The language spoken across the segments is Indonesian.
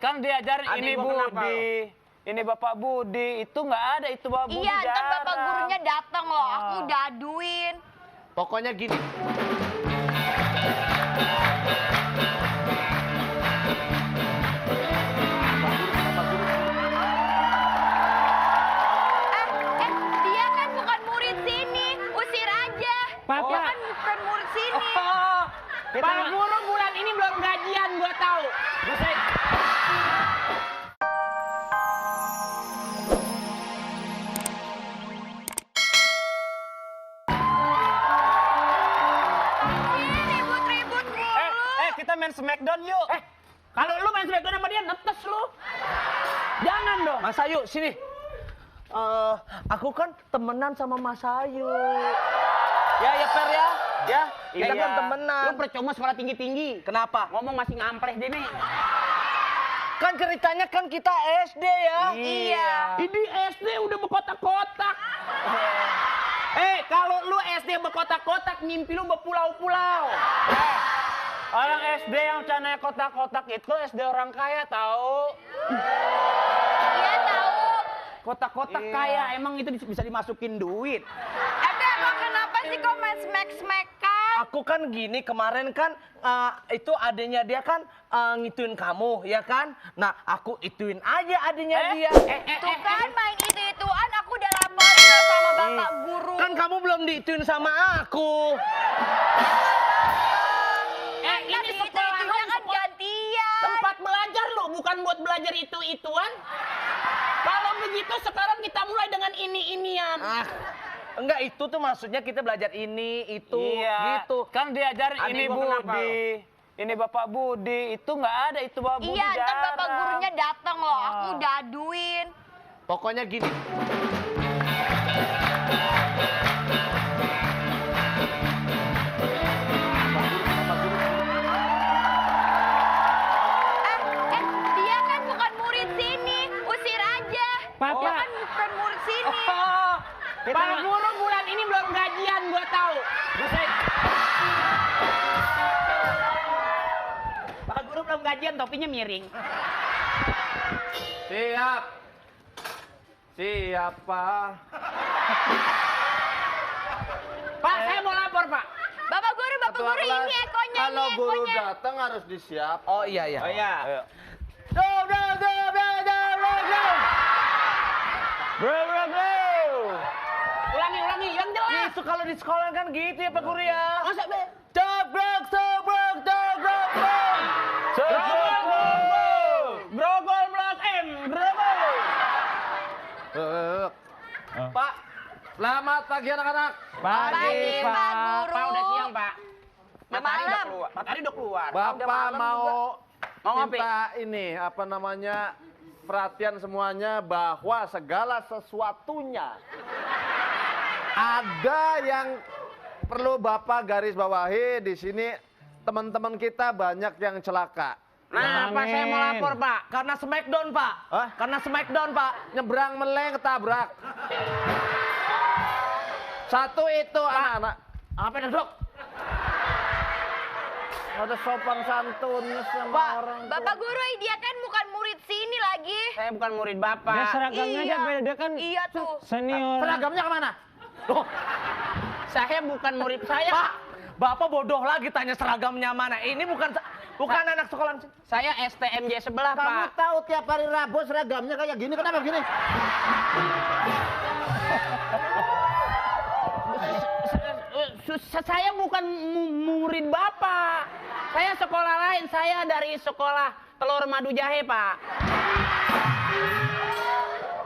Kan diajarin ini Budi. Ini Bapak Budi, itu nggak ada itu Bapak Budi. Iya, ntar Bapak gurunya datang loh, aku udah aduin. Pokoknya gini. Dia kan bukan murid sini, usir aja. Papa. Dia kan bukan murid sini. Pak Guru bulan ini belum gajian, gua tahu. Ribut-ribut mulu. Kita main Smackdown yuk. Kalau lu main Smackdown sama dia, netes lu. Jangan dong. Mas Ayu, sini. Aku kan temenan sama Mas Ayu. Ya Per ya. Ya, kita kan temenan. Lu percuma sekolah tinggi-tinggi. Kenapa? Ngomong masih ngampleh dia nih. Kan ceritanya kan kita SD ya. Iya. Ini SD udah berkotak-kotak. Kalau lu SD berkotak-kotak, mimpi lu berpulau-pulau. Orang SD yang cananya kotak-kotak itu SD orang kaya tahu. Iya tahu. Kotak-kotak kaya, emang itu bisa dimasukin duit. Emang kenapa sih kok main smack-smackan? Aku kan gini, kemarin kan itu adenya dia kan ngituin kamu, ya kan? Nah, aku ituin aja adenya dia. Tuh kan main itu-ituan aku udah laporin loh sama Bapak Guru. Kan kamu belum diituin sama aku. Ini itu-itunya kan gantian. tempat belajar lo, bukan buat belajar itu-ituan. Kalau begitu sekarang kita mulai dengan ini-inian. Enggak, itu tuh maksudnya kita belajar ini, itu, gitu. Kan diajarin ini Budi. Ini Bapak Budi, itu nggak ada itu Bapak Budi. Iya, ntar Bapak gurunya datang loh, aku udah aduin. Pokoknya gini. Dia kan bukan murid sini, usir aja. Papa. Dia kan bukan murid sini. Pak Guru bulan ini belum gajian, gua tahu. Pak Guru belum gajian, topinya miring. Siap. Siapa? Pak, saya mau lapor, Pak. Bapak Guru ini ekonya, Kalau ini guru ekonya. datang harus disiap. Oh iya, iya. Oh iya. Ulangi, yang jelas. Itu kalau di sekolah kan gitu ya Pak Guru ya. Masa be? Cebrok. Grogol blok M, grogol. Pak, selamat pagi anak-anak. Pagi, Pak Guru. Pak udah siang, Pak. Matahari udah malam. keluar. Matahari udah keluar. Bapak mau Mau minta ini apa namanya perhatian semuanya bahwa segala sesuatunya ada yang perlu Bapak garis bawahi di sini. Teman-teman kita banyak yang celaka. Nah, Pak, saya mau lapor, Pak. Karena Smackdown, Pak. Hah? Karena Smackdown, Pak. Nyebrang meleng ketabrak. Satu itu anak-anak. Apa itu, Dok? Ada sopan santun sama Pak, orang tua. Bapak Guru, dia kan bukan murid sini lagi. Saya bukan murid Bapak. Dia seragamnya aja beda kan Iya tuh. senior. Seragamnya kemana? Loh, Saya bukan murid saya. Pak, Bapak bodoh lagi tanya seragamnya mana. Ini bukan anak sekolah. Saya STMJ sebelah, Kamu Pak. tahu tiap hari Rabu seragamnya kayak gini, kenapa gini? Saya bukan murid Bapak. Saya sekolah lain. Saya dari sekolah Telur Madu Jahe, Pak.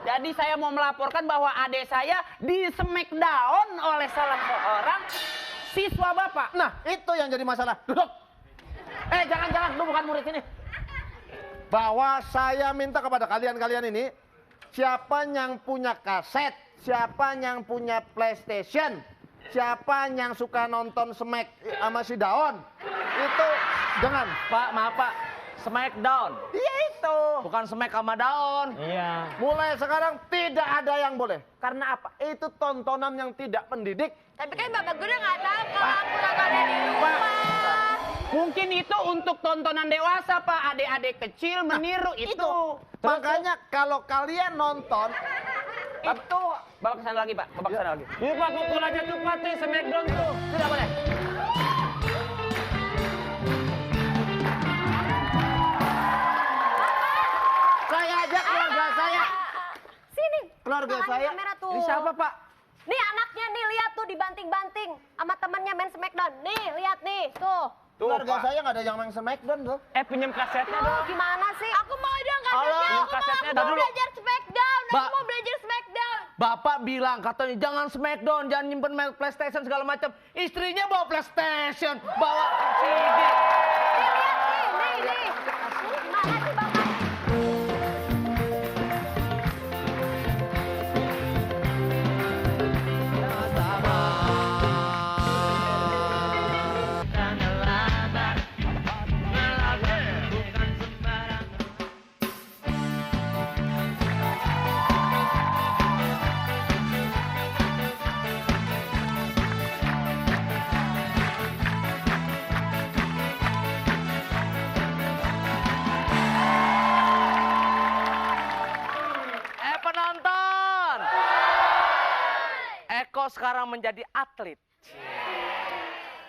Jadi saya mau melaporkan bahwa adik saya di smackdown oleh salah seorang siswa Bapak. Nah, itu yang jadi masalah. Duduk. Jangan, lu bukan murid sini. Bahwa saya minta kepada kalian-kalian ini, siapa yang punya kaset, siapa yang punya PlayStation, siapa yang suka nonton Smack sama si Daon, itu jangan. Pak, maaf Pak. Smackdown. Iya itu. Bukan smack sama daun. Iya. Mulai sekarang tidak ada yang boleh. Karena apa? Itu tontonan yang tidak mendidik. Tapi kan Bapak Guru nggak tahu kalau aku nontonnya di rumah. Mungkin itu untuk tontonan dewasa, Pak. Adik-adik kecil meniru itu. Makanya kalau kalian nonton, Itu bawa ke sana lagi, Pak. Bawa ke sana lagi. Yuk, Pak, pukul aja tuh, Pak. Tuh, Smackdown tuh. Tidak boleh. saya ajak keluarga saya. Sini. Keluarga tangannya saya. kamera tuh. Ini siapa, Pak? Nih anaknya nih, lihat tuh dibanting-banting sama temennya main Smackdown. Nih, lihat nih, tuh. Keluarga saya nggak ada yang main Smackdown tuh. Pinjem kasetnya Tuh, dong. gimana sih? Aku mau dong Halo, kasetnya. kasetnya Aku mau dulu. belajar Smackdown. Aku Mbak. mau belajar Smackdown. Bapak bilang katanya jangan Smackdown, jangan nyimpen PlayStation segala macam. Istrinya bawa PlayStation, bawa CD. Nih. Mana sih bapak? Penonton. Eko sekarang menjadi atlet.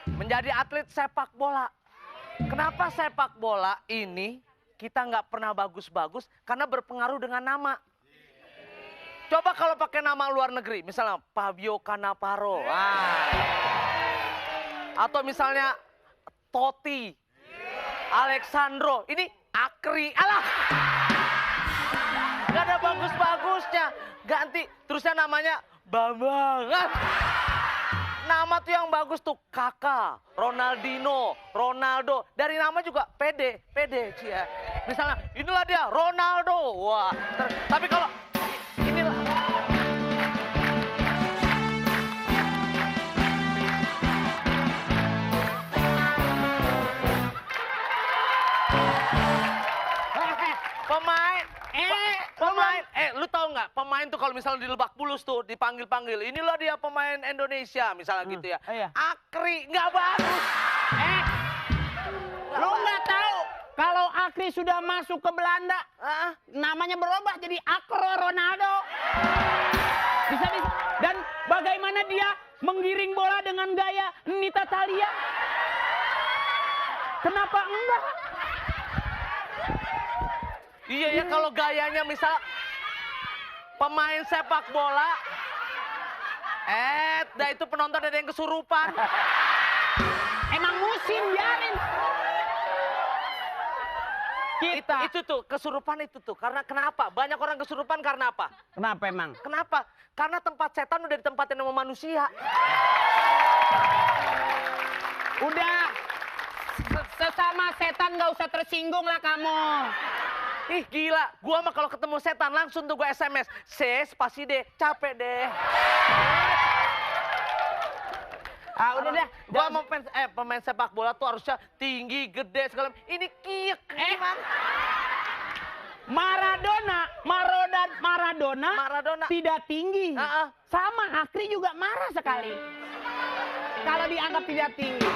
Menjadi atlet sepak bola. Kenapa sepak bola ini kita nggak pernah bagus-bagus? Karena berpengaruh dengan nama. Coba kalau pakai nama luar negeri, misalnya Fabio Cannavaro. Atau misalnya Totti, Alexandro. Ini Akri. Alah! Gak ada bagus-bagusnya. Ganti, terusnya namanya Bambang. Nama tuh yang bagus tuh Kakak, Ronaldinho, Ronaldo. Dari nama juga pede cia. Misalnya inilah dia Ronaldo. Wah, tapi kalau inilah pemain, lu tahu nggak pemain tuh kalau misalnya di Lebak Bulus tuh dipanggil-panggil, inilah dia pemain Indonesia misalnya gitu ya. Iya. Akri nggak bagus. Lu nggak tahu kalau Akri sudah masuk ke Belanda, namanya berubah jadi Akro Ronaldo. Bisa. Dan bagaimana dia menggiring bola dengan gaya Nita Thalia? Kenapa enggak? Iya ya, kalau gayanya misal pemain sepak bola, dah itu penonton ada yang kesurupan. Emang musim biarin. Kita. Itu tuh kesurupan itu tuh. Karena kenapa? Banyak orang kesurupan karena apa? Kenapa emang? Kenapa? Karena tempat setan udah ditempatin sama manusia. Udah. Sesama setan nggak usah tersinggung lah kamu. Ih gila, gua mah kalau ketemu setan langsung tuh gua SMS. Spasi deh, capek deh. Udah deh. Gua mau pemain sepak bola tuh harusnya tinggi, gede segala. Ini kiek. Maradona tidak tinggi. Sama Akri juga marah sekali. Kalau dianggap tidak tinggi.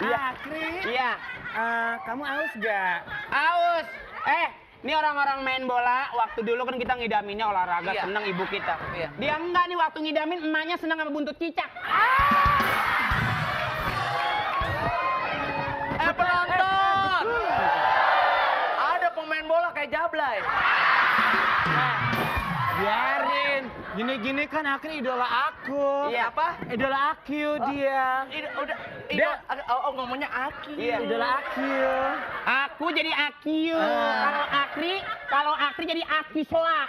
Akri. Iya. Kamu aus gak? Aus. Ini orang-orang main bola, waktu dulu kan kita ngidaminnya olahraga, Iya. seneng ibu kita. Iya. Dia enggak nih, waktu ngidamin emaknya seneng sama buntut cicak. Penonton! Ada pemain bola kayak Jablay. Biarin. Gini-gini kan Akri idola aku. Iya apa? Idola aku dia. Ngomongnya Aki. Iya, idola aku. Aku jadi Aki. Kalau Akri jadi Aki Soak.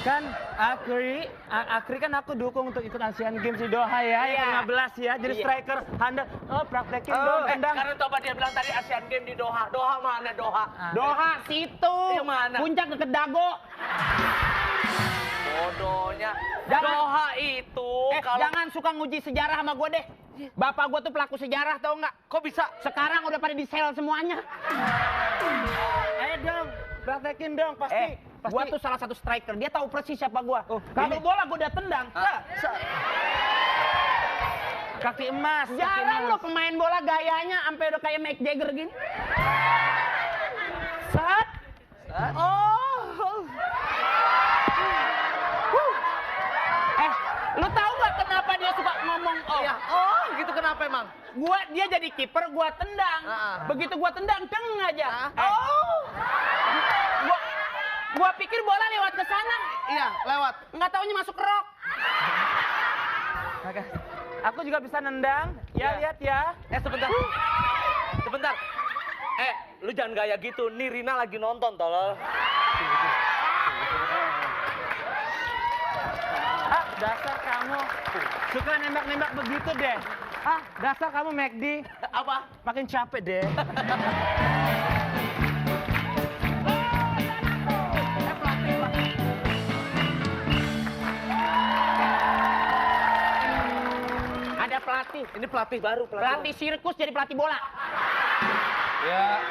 Kan Akri kan aku dukung untuk ikut Asian Games di Doha ya, yang 15 ya. Jadi striker handal. Praktekin dong tendang. Karena coba dia bilang tadi Asian Games di Doha. Doha mana Doha? Doha situ. Yang mana? Puncak deket Dago. Bodohnya. Jangan- Doha itu kalau Jangan suka nguji sejarah sama gue deh. Bapak gue tuh pelaku sejarah, tau nggak? kok bisa Sekarang udah pada di sel semuanya. Ayo dong, praktekin dong pasti. Gua tuh salah satu striker, dia tahu persis siapa gua. Kalau bola gua udah tendang. Kaki emas. Jarang lo pemain bola gayanya sampai udah kayak Mick Jagger gini. Sat. Lu tahu nggak kenapa dia suka ngomong Iya. Oh, gitu kenapa emang? Dia jadi kiper, gua tendang. Begitu gua tendang, deng aja. Gua pikir bola lewat ke sana. Iya, lewat. Nggak taunya masuk ke rok. Aku juga bisa nendang. Ya, lihat ya. Sebentar. Sebentar. Lu jangan gaya gitu. Nih Rina lagi nonton, tolol. Dasar kamu suka nembak-nembak begitu deh. Dasar kamu McD. Apa? Makin capek deh. Ada pelatih. Ini pelatih baru, Pelatih sirkus jadi pelatih bola. Ya.